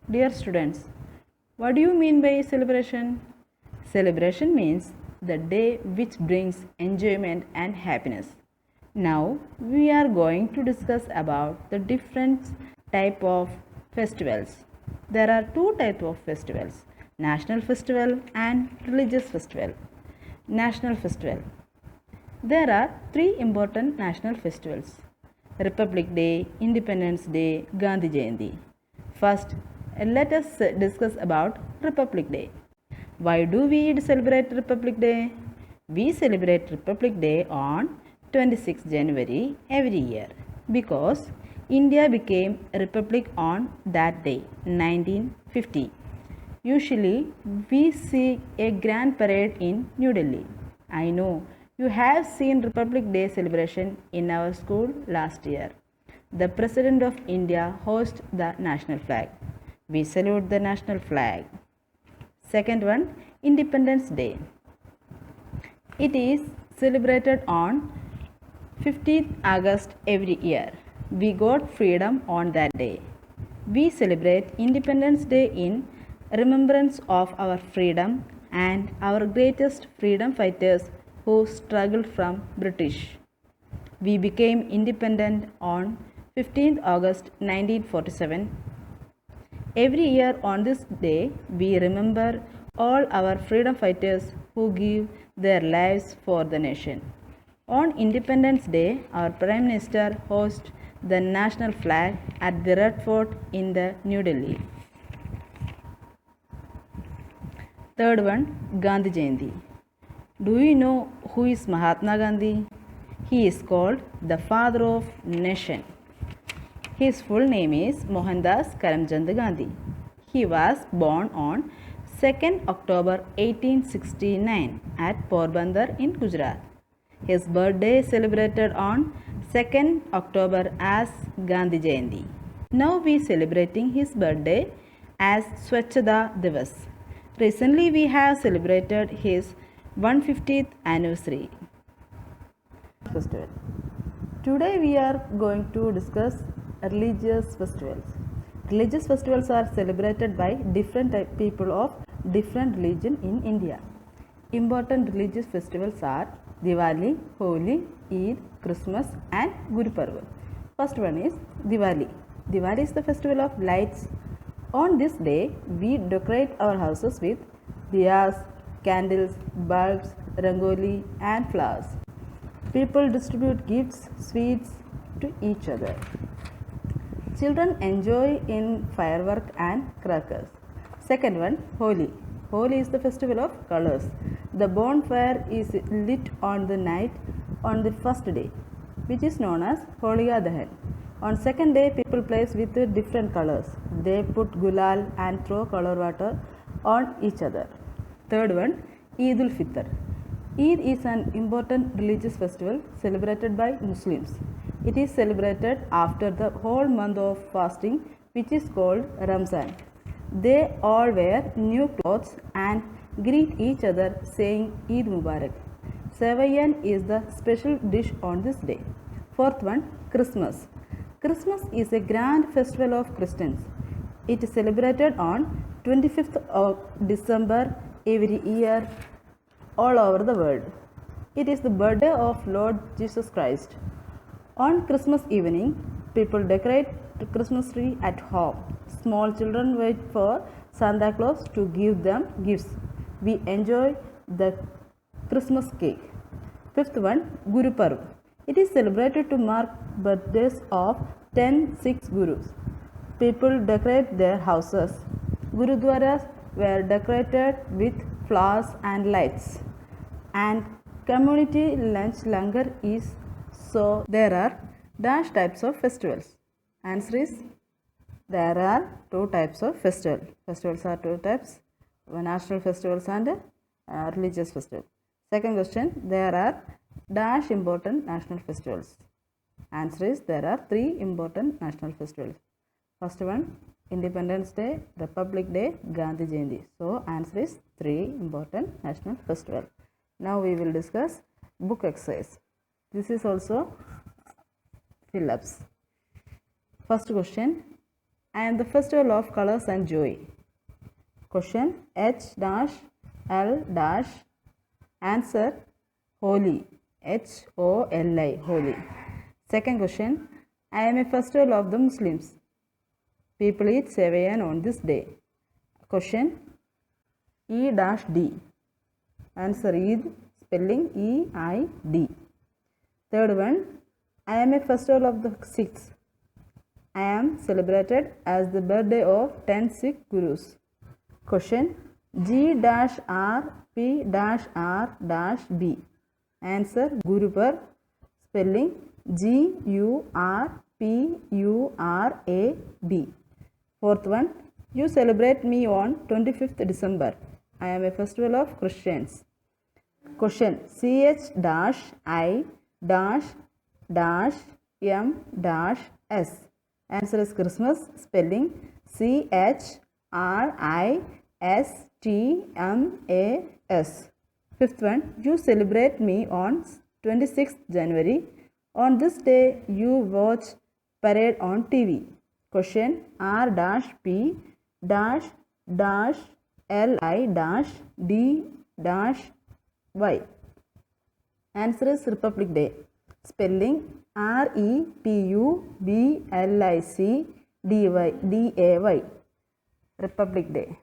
Dear students, what do you mean by celebration? Celebration means the day which brings enjoyment and happiness. Now we are going to discuss about the different type of festivals. There are two types of festivals: national festival and religious festival. National festival. There are three important national festivals: Republic Day, Independence Day, Gandhi Jayanti. First, let us discuss about Republic Day. Why do we celebrate Republic Day? We celebrate Republic Day on 26 January every year because India became a republic on that day, 1950. Usually, we see a grand parade in New Delhi. I know you have seen Republic Day celebration in our school last year. The President of India hosts the national flag. We salute the national flag. Second one, Independence Day. It is celebrated on 15th August every year. We got freedom on that day. We celebrate Independence Day in remembrance of our freedom and our greatest freedom fighters who struggled from British. We became independent on 15th August 1947. Every year on this day, we remember all our freedom fighters who give their lives for the nation. On Independence Day, our Prime Minister hosts the national flag at the Red Fort in the New Delhi. Third one, Gandhi Jayanti. Do you know who is Mahatma Gandhi? He is called the father of nation. His full name is Mohandas Karamchand Gandhi. He was born on 2nd October 1869 at Porbandar in Gujarat. His birthday is celebrated on 2nd October as Gandhi Jayanti. Now we are celebrating his birthday as Swachhata Divas. Recently we have celebrated his 150th anniversary. Festival. Today we are going to discuss religious festivals. Religious festivals are celebrated by different people of different religion in India. Important religious festivals are Diwali, Holi, Eid, Christmas and Guru Parva. First one is Diwali. Diwali is the festival of lights. On this day, we decorate our houses with diyas, candles, bulbs, rangoli and flowers. People distribute gifts, sweets to each other. Children enjoy in fireworks and crackers. Second one, Holi. Holi is the festival of colors. The bonfire is lit on the night on the first day, which is known as Holika Dahan. On second day, people play with different colors. They put gulal and throw color water on each other. Third one, Eid ul Fitr. Eid is an important religious festival celebrated by Muslims. It is celebrated after the whole month of fasting, which is called Ramzan. They all wear new clothes and greet each other saying Eid Mubarak. Sevayan is the special dish on this day. Fourth one, Christmas. Christmas is a grand festival of Christians. It is celebrated on 25th of December every year all over the world. It is the birthday of Lord Jesus Christ. On Christmas evening, people decorate the Christmas tree at home. Small children wait for Santa Claus to give them gifts. We enjoy the Christmas cake. Fifth one, Guru Parv. It is celebrated to mark birthdays of 10 Sikh Gurus. People decorate their houses. Gurudwaras were decorated with flowers and lights. And community lunch langar is so. There are dash types of festivals. Answer is there are two types of festival. Festivals are two types: national festivals and religious festivals. Second question: there are dash important national festivals. Answer is there are three important national festivals. First one, Independence Day, Republic Day, Gandhi Jayanti. So answer is three important national festivals. Now we will discuss book exercise. This is also fill-ups. First question, I am the festival of colors and joy. Question H dash L dash. Answer Holi. Holi. Holi. Second question. I am a festival of the Muslims. People eat Sevayan on this day. Question E dash D. Answer Eid. Spelling E-I-D. Third one. I am a festival of the Sikhs. I am celebrated as the birthday of 10 Sikh Gurus. Question G dash R P dash R dash B. Answer Gurupur. Spelling Gurpurab. Fourth one. You celebrate me on 25th December. I am a festival of Christians. Question CH dash I dash dash M dash S. Answer is Christmas. Spelling CHRISTMAS. Fifth one. You celebrate me on 26th January. On this day you watch parade on TV. Question R dash P dash dash LI dash D dash Y. Answer is Republic Day. Spelling REPUBLICDAY. Republic Day.